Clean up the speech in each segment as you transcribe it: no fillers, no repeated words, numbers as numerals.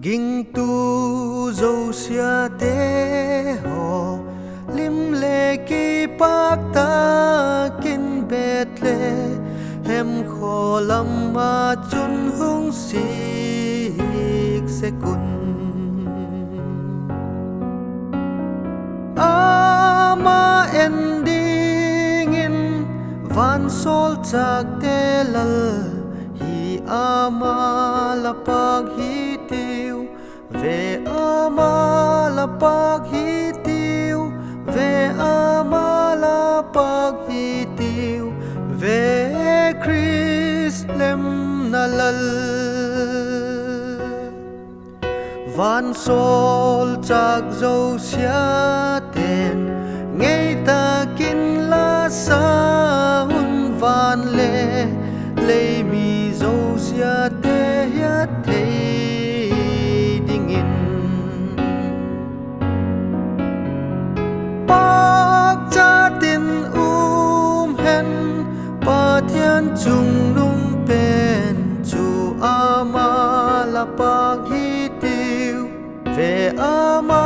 Ging tu dâu xia tế hồ lim lệ kỳ bác ta kinh bệt lệ hem khổ lâm mà chun hung xích sẽ cun ama ending in van sol chak te lal hi ama lapak hi tiu ve ama lapak hi tiu ve ama lapak hi tiu ve Chris lem nalal van sol chak zo sia ten ngay ta kin la sa hun van le lấy mi zo sia te ya te ding in pak cha tin hen pa thian chung nung pen chu ama la pak hi tiu ve ama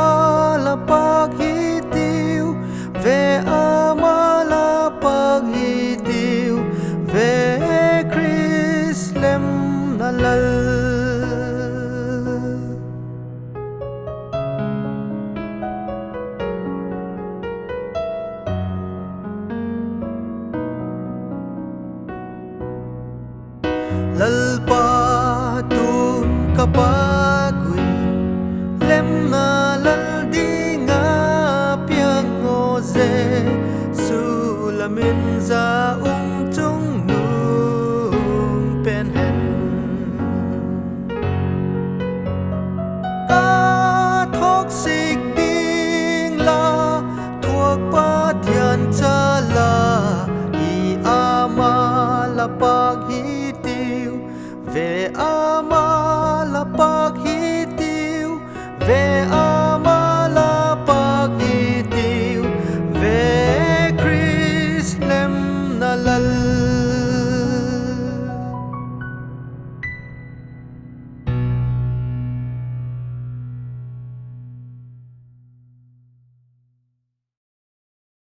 la pak hi tiu ve ama la pak hi tiu ve Chris lem nalal lalpa tun kapa